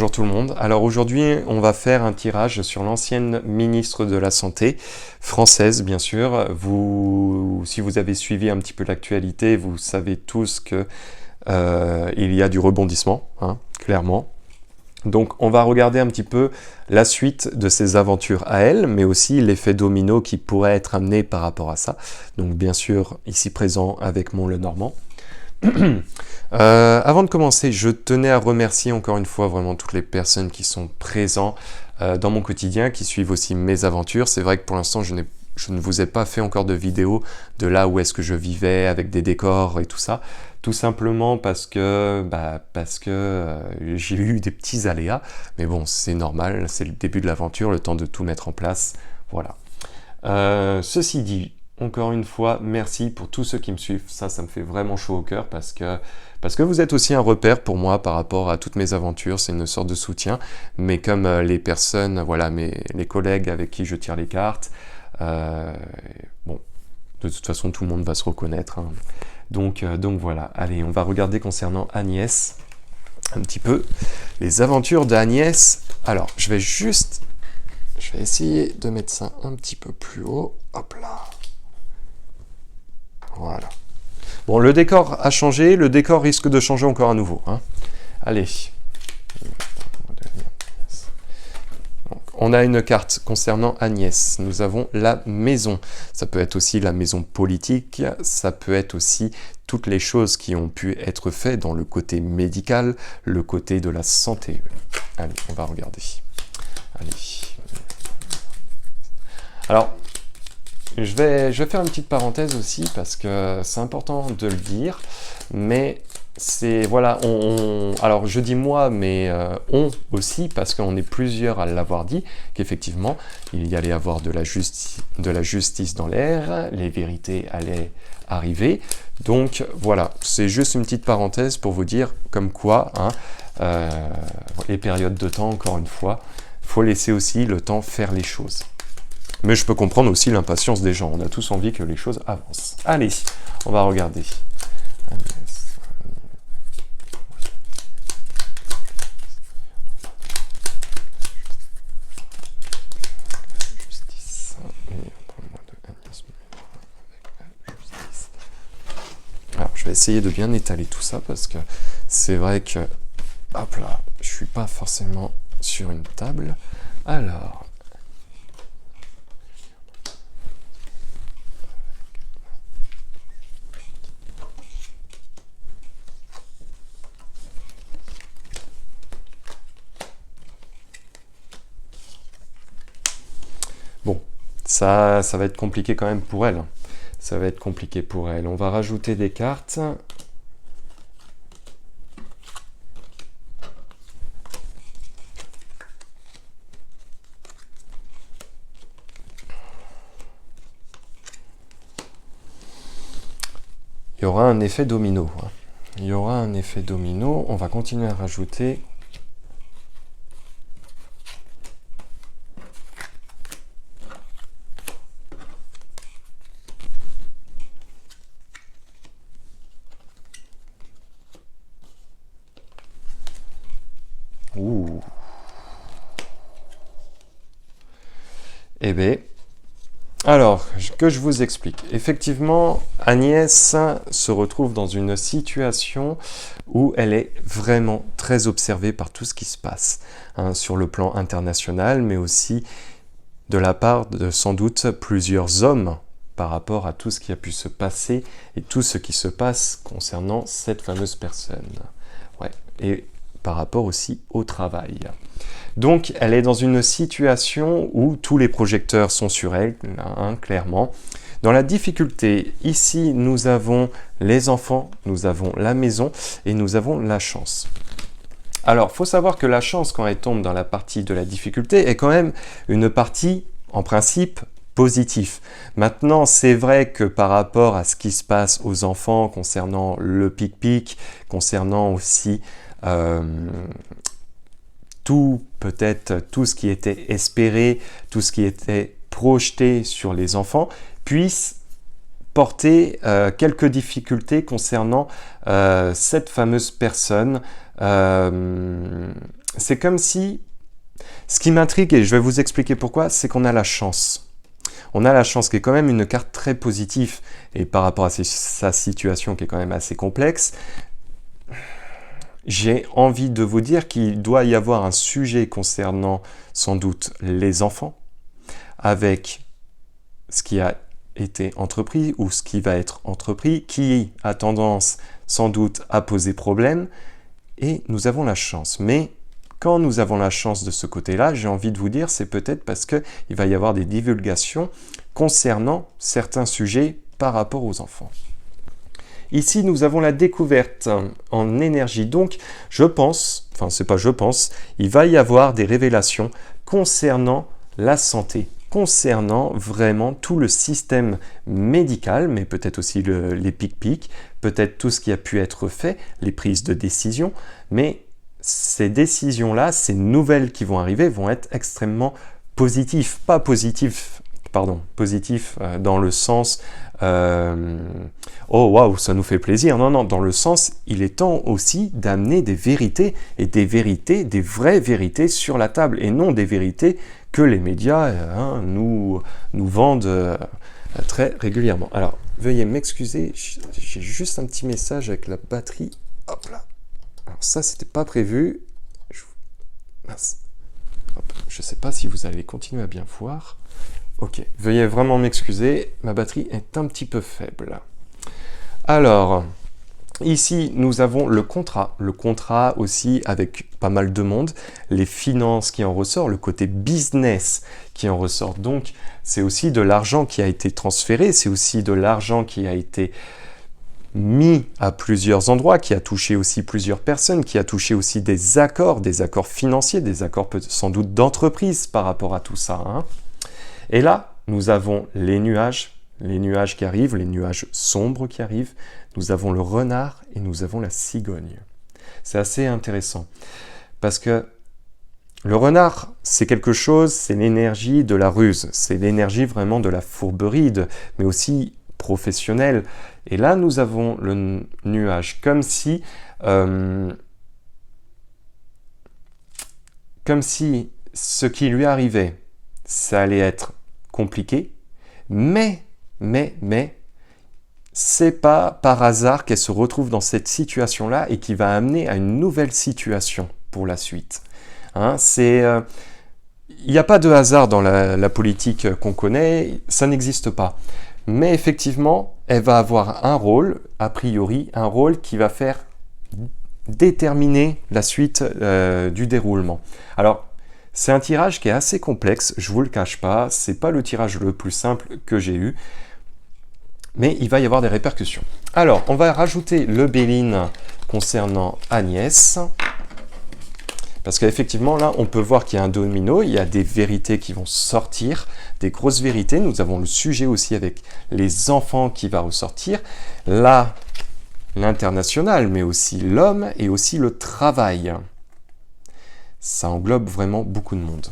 Bonjour tout le monde. Alors aujourd'hui, on va faire un tirage sur l'ancienne ministre de la Santé, française bien sûr. Si vous avez suivi un petit peu l'actualité, vous savez tous que il y a du rebondissement, hein, clairement. Donc on va regarder un petit peu la suite de ses aventures à elle, mais aussi l'effet domino qui pourrait être amené par rapport à ça. Donc bien sûr, ici présent avec mon Lenormand. Avant de commencer, je tenais à remercier encore une fois vraiment toutes les personnes qui sont présentes dans mon quotidien, qui suivent aussi mes aventures. C'est vrai que pour l'instant, je ne vous ai pas fait encore de vidéo de là où est-ce que je vivais, avec des décors et tout ça. Tout simplement parce que j'ai eu des petits aléas. Mais bon, c'est normal, c'est le début de l'aventure, le temps de tout mettre en place. Voilà. Ceci dit, encore une fois, merci pour tous ceux qui me suivent. Ça me fait vraiment chaud au cœur parce que vous êtes aussi un repère pour moi par rapport à toutes mes aventures. C'est une sorte de soutien. Mais comme les personnes, voilà, les collègues avec qui je tire les cartes, bon, de toute façon, tout le monde va se reconnaître. Hein. Donc voilà. Allez, on va regarder concernant Agnès un petit peu les aventures d'Agnès. Alors, je vais essayer de mettre ça un petit peu plus haut. Hop là. Voilà. Bon, le décor a changé, le décor risque de changer encore à nouveau. Hein. Allez. Donc, on a une carte concernant Agnès. Nous avons la maison. Ça peut être aussi la maison politique, ça peut être aussi toutes les choses qui ont pu être faites dans le côté médical, le côté de la santé. Allez, on va regarder. Allez. Alors, je vais faire une petite parenthèse aussi parce que c'est important de le dire, mais c'est voilà, alors je dis moi, mais on aussi parce qu'on est plusieurs à l'avoir dit qu'effectivement il y allait avoir de la justice dans l'air, les vérités allaient arriver. Donc voilà, c'est juste une petite parenthèse pour vous dire comme quoi, hein, les périodes de temps, encore une fois, faut laisser aussi le temps faire les choses. Mais je peux comprendre aussi l'impatience des gens. On a tous envie que les choses avancent. Allez, on va regarder. Alors, je vais essayer de bien étaler tout ça parce que c'est vrai que, hop là, je suis pas forcément sur une table. Alors. Bon, ça va être compliqué quand même pour elle. Ça va être compliqué pour elle. On va rajouter des cartes. Il y aura un effet domino. Il y aura un effet domino. On va continuer à rajouter. Ouh. Eh bien, alors, que je vous explique. Effectivement, Agnès se retrouve dans une situation où elle est vraiment très observée par tout ce qui se passe, hein, sur le plan international, mais aussi de la part de sans doute plusieurs hommes par rapport à tout ce qui a pu se passer et tout ce qui se passe concernant cette fameuse personne. Ouais. Et par rapport aussi au travail. Donc, elle est dans une situation où tous les projecteurs sont sur elle, hein, clairement. Dans la difficulté, ici, nous avons les enfants, nous avons la maison et nous avons la chance. Alors, il faut savoir que la chance, quand elle tombe dans la partie de la difficulté, est quand même une partie, en principe, positive. Maintenant, c'est vrai que par rapport à ce qui se passe aux enfants concernant le pic-pic, concernant aussi peut-être tout ce qui était espéré, tout ce qui était projeté sur les enfants, puisse porter quelques difficultés concernant cette fameuse personne c'est comme si... Ce qui m'intrigue, et je vais vous expliquer pourquoi, c'est qu'on a la chance. On a la chance, qui est quand même une carte très positive, et par rapport à sa situation qui est quand même assez complexe, j'ai envie de vous dire qu'il doit y avoir un sujet concernant sans doute les enfants, avec ce qui a été entrepris ou ce qui va être entrepris, qui a tendance sans doute à poser problème, et nous avons la chance. Mais quand nous avons la chance de ce côté-là, j'ai envie de vous dire, c'est peut-être parce qu'il va y avoir des divulgations concernant certains sujets par rapport aux enfants. Ici, nous avons la découverte en énergie. Donc, je pense, enfin, c'est pas je pense, il va y avoir des révélations concernant la santé, concernant vraiment tout le système médical, mais peut-être aussi les pic-pics, peut-être tout ce qui a pu être fait, les prises de décision, mais ces décisions-là, ces nouvelles qui vont arriver vont être extrêmement positives, pas positifs, pardon, positifs dans le sens oh waouh, ça nous fait plaisir. Non, non, dans le sens, il est temps aussi d'amener des vérités et des vérités, des vraies vérités sur la table et non des vérités que les médias nous vendent très régulièrement. Alors, veuillez m'excuser, j'ai juste un petit message avec la batterie. Hop là. Alors ça, c'était pas prévu. Mince. Hop. Je sais pas si vous allez continuer à bien voir. Ok, veuillez vraiment m'excuser, ma batterie est un petit peu faible. Alors, ici, nous avons le contrat aussi avec pas mal de monde, les finances qui en ressort, le côté business qui en ressort. Donc, c'est aussi de l'argent qui a été transféré, c'est aussi de l'argent qui a été mis à plusieurs endroits, qui a touché aussi plusieurs personnes, qui a touché aussi des accords financiers, des accords sans doute d'entreprise par rapport à tout ça. Hein. Et là, nous avons les nuages qui arrivent, les nuages sombres qui arrivent, nous avons le renard et nous avons la cigogne. C'est assez intéressant, parce que le renard, c'est quelque chose, c'est l'énergie de la ruse, c'est l'énergie vraiment de la fourberie, mais aussi professionnelle. Et là, nous avons le nuage, comme si ce qui lui arrivait, ça allait être compliqué, mais, c'est pas par hasard qu'elle se retrouve dans cette situation-là et qui va amener à une nouvelle situation pour la suite. Hein, il n'y a pas de hasard dans la politique qu'on connaît, ça n'existe pas. Mais effectivement, elle va avoir un rôle, a priori, un rôle qui va faire déterminer la suite du déroulement. Alors, c'est un tirage qui est assez complexe, je ne vous le cache pas, c'est pas le tirage le plus simple que j'ai eu, mais il va y avoir des répercussions. Alors, on va rajouter le Béline concernant Agnès, parce qu'effectivement, là, on peut voir qu'il y a un domino, il y a des vérités qui vont sortir, des grosses vérités. Nous avons le sujet aussi avec les enfants qui va ressortir. Là, l'international, mais aussi l'homme et aussi le travail. Ça englobe vraiment beaucoup de monde.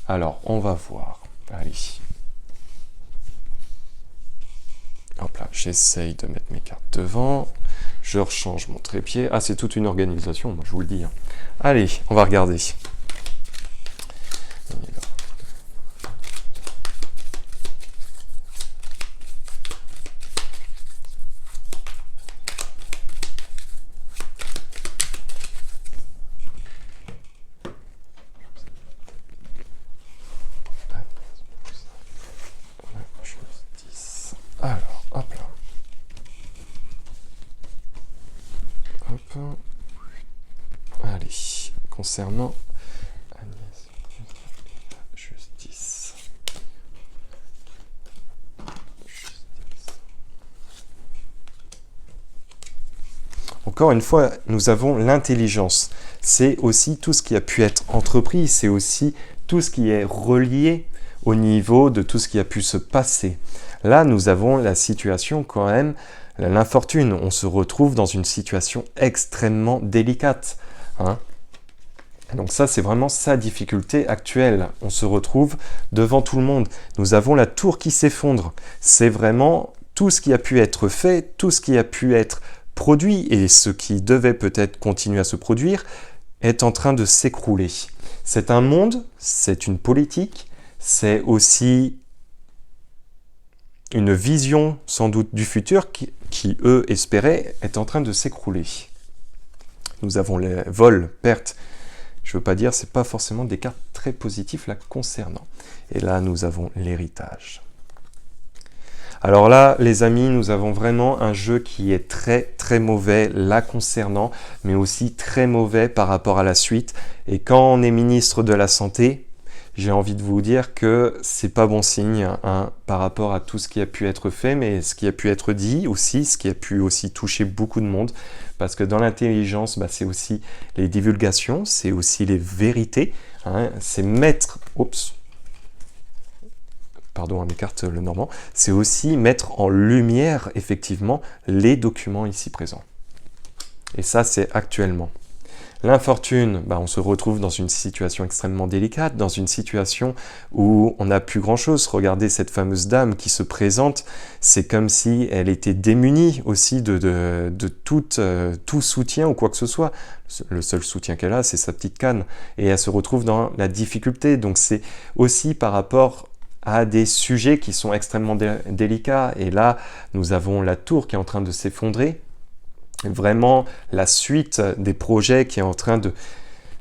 Alors, on va voir. Allez. Hop là, j'essaye de mettre mes cartes devant. Je rechange mon trépied. Ah, c'est toute une organisation, moi, je vous le dis. Allez, on va regarder. Alors, hop là. Hop. Allez, concernant Agnès, justice. Encore une fois, nous avons l'intelligence. C'est aussi tout ce qui a pu être entrepris, c'est aussi tout ce qui est relié au niveau de tout ce qui a pu se passer. Là, nous avons la situation quand même, l'infortune. On se retrouve dans une situation extrêmement délicate. Hein. Donc ça, c'est vraiment sa difficulté actuelle. On se retrouve devant tout le monde. Nous avons la tour qui s'effondre. C'est vraiment tout ce qui a pu être fait, tout ce qui a pu être produit et ce qui devait peut-être continuer à se produire est en train de s'écrouler. C'est un monde, c'est une politique, c'est aussi une vision sans doute du futur qui eux, espéraient, est en train de s'écrouler. Nous avons les vols, pertes. Je ne veux pas dire, ce n'est pas forcément des cartes très positives là concernant. Et là, nous avons l'héritage. Alors là, les amis, nous avons vraiment un jeu qui est très très mauvais là concernant, mais aussi très mauvais par rapport à la suite. Et quand on est ministre de la Santé, j'ai envie de vous dire que c'est pas bon signe hein, par rapport à tout ce qui a pu être fait, mais ce qui a pu être dit aussi, ce qui a pu aussi toucher beaucoup de monde. Parce que dans l'intelligence, c'est aussi les divulgations, c'est aussi les vérités. Hein, c'est mettre... Oups. Pardon, on écarte le normand, c'est aussi mettre en lumière, effectivement, les documents ici présents. Et ça, c'est actuellement. L'infortune, on se retrouve dans une situation extrêmement délicate, dans une situation où on n'a plus grand-chose. Regardez cette fameuse dame qui se présente, c'est comme si elle était démunie aussi de tout soutien ou quoi que ce soit. Le seul soutien qu'elle a, c'est sa petite canne. Et elle se retrouve dans la difficulté. Donc c'est aussi par rapport à des sujets qui sont extrêmement délicats. Et là, nous avons la tour qui est en train de s'effondrer. Vraiment, la suite des projets qui est en train de...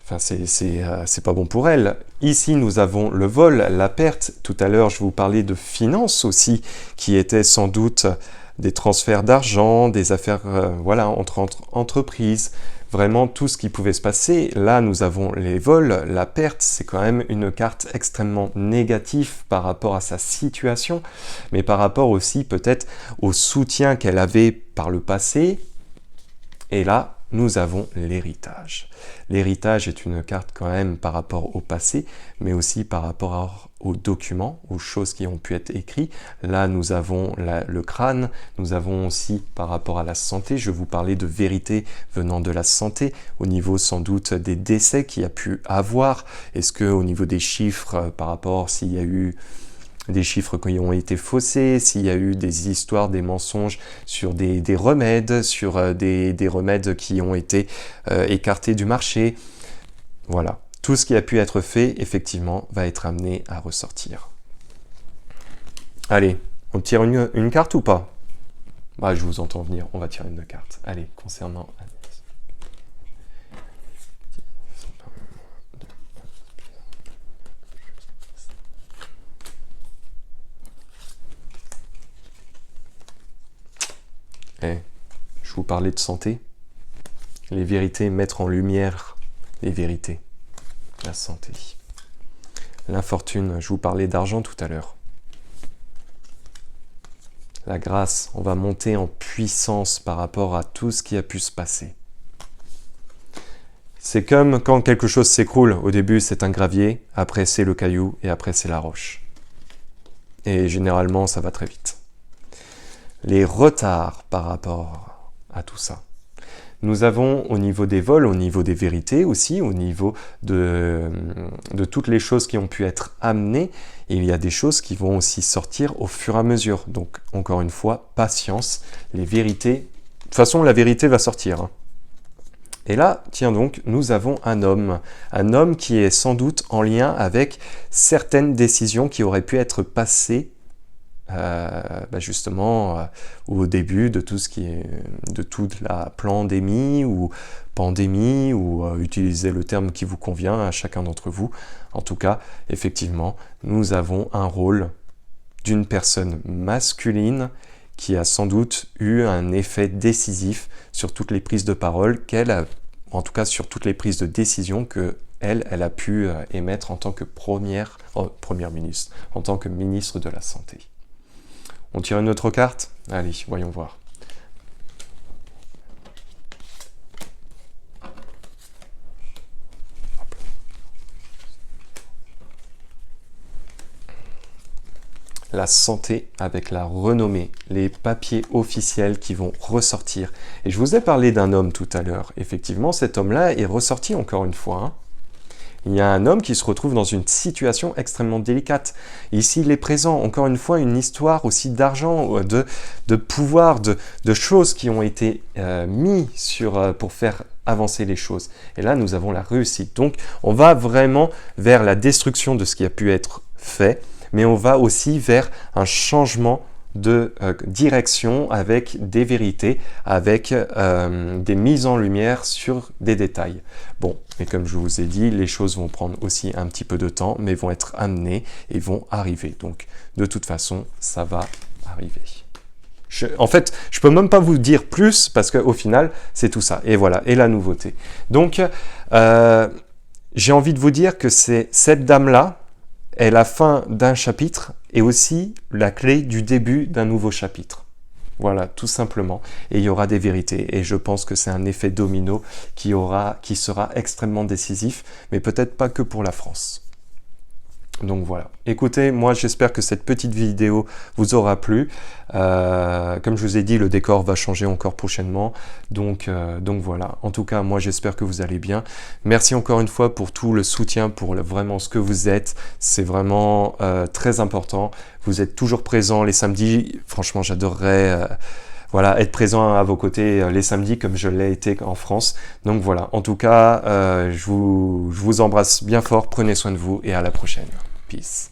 Enfin, c'est pas bon pour elle. Ici, nous avons le vol, la perte. Tout à l'heure, je vous parlais de finances aussi, qui étaient sans doute des transferts d'argent, des affaires entre entreprises. Vraiment, tout ce qui pouvait se passer. Là, nous avons les vols, la perte. C'est quand même une carte extrêmement négative par rapport à sa situation, mais par rapport aussi peut-être au soutien qu'elle avait par le passé. Et là, nous avons l'héritage. L'héritage est une carte quand même par rapport au passé, mais aussi par rapport aux documents, aux choses qui ont pu être écrites. Là, nous avons le crâne, nous avons aussi par rapport à la santé, je vous parlais de vérité venant de la santé, au niveau sans doute des décès qu'il y a pu avoir. Est-ce qu'au niveau des chiffres, par rapport s'il y a eu des chiffres qui ont été faussés, s'il y a eu des histoires, des mensonges sur des remèdes, sur des remèdes qui ont été écartés du marché. Voilà, tout ce qui a pu être fait, effectivement, va être amené à ressortir. Allez, on tire une carte ou pas? Je vous entends venir, on va tirer une carte. Allez, concernant... Je vous parlais de santé, les vérités, mettre en lumière les vérités, la santé. L'infortune, je vous parlais d'argent tout à l'heure. La grâce, on va monter en puissance par rapport à tout ce qui a pu se passer. C'est comme quand quelque chose s'écroule, au début c'est un gravier, après c'est le caillou et après c'est la roche. Et généralement ça va très vite. Les retards par rapport à tout ça. Nous avons au niveau des vols, au niveau des vérités aussi, au niveau de toutes les choses qui ont pu être amenées, il y a des choses qui vont aussi sortir au fur et à mesure. Donc encore une fois, patience, les vérités, de toute façon la vérité va sortir. Hein. Et là, tiens donc, nous avons un homme qui est sans doute en lien avec certaines décisions qui auraient pu être passées justement au début de tout ce qui est de toute la pandémie ou utilisez le terme qui vous convient à chacun d'entre vous. En tout cas, effectivement, nous avons un rôle d'une personne masculine qui a sans doute eu un effet décisif sur toutes les prises de parole en tout cas sur toutes les prises de décision que elle a pu émettre en tant que première ministre, en tant que ministre de la Santé. On tire une autre carte? Allez, voyons voir. La santé avec la renommée, les papiers officiels qui vont ressortir. Et je vous ai parlé d'un homme tout à l'heure. Effectivement, cet homme-là est ressorti encore une fois. Hein. Il y a un homme qui se retrouve dans une situation extrêmement délicate. Et ici, il est présent, encore une fois, une histoire aussi d'argent, de pouvoir, de choses qui ont été mis pour faire avancer les choses. Et là, nous avons la réussite. Donc, on va vraiment vers la destruction de ce qui a pu être fait, mais on va aussi vers un changement de direction avec des vérités, avec des mises en lumière sur des détails. Bon, et comme je vous ai dit, les choses vont prendre aussi un petit peu de temps, mais vont être amenées et vont arriver. Donc, de toute façon, ça va arriver. En fait, je peux même pas vous dire plus parce qu'au final, c'est tout ça. Et voilà, et la nouveauté. Donc, j'ai envie de vous dire que c'est cette dame-là est la fin d'un chapitre et aussi la clé du début d'un nouveau chapitre. Voilà, tout simplement. Et il y aura des vérités. Et je pense que c'est un effet domino qui sera extrêmement décisif, mais peut-être pas que pour la France. Donc voilà. Écoutez, moi j'espère que cette petite vidéo vous aura plu. Comme je vous ai dit, le décor va changer encore prochainement. Donc voilà. En tout cas, moi j'espère que vous allez bien. Merci encore une fois pour tout le soutien, pour vraiment ce que vous êtes. C'est vraiment très important. Vous êtes toujours présents les samedis. Franchement, j'adorerais voilà, être présent à vos côtés les samedis comme je l'ai été en France. Donc voilà, en tout cas, je vous embrasse bien fort, prenez soin de vous et à la prochaine. Peace.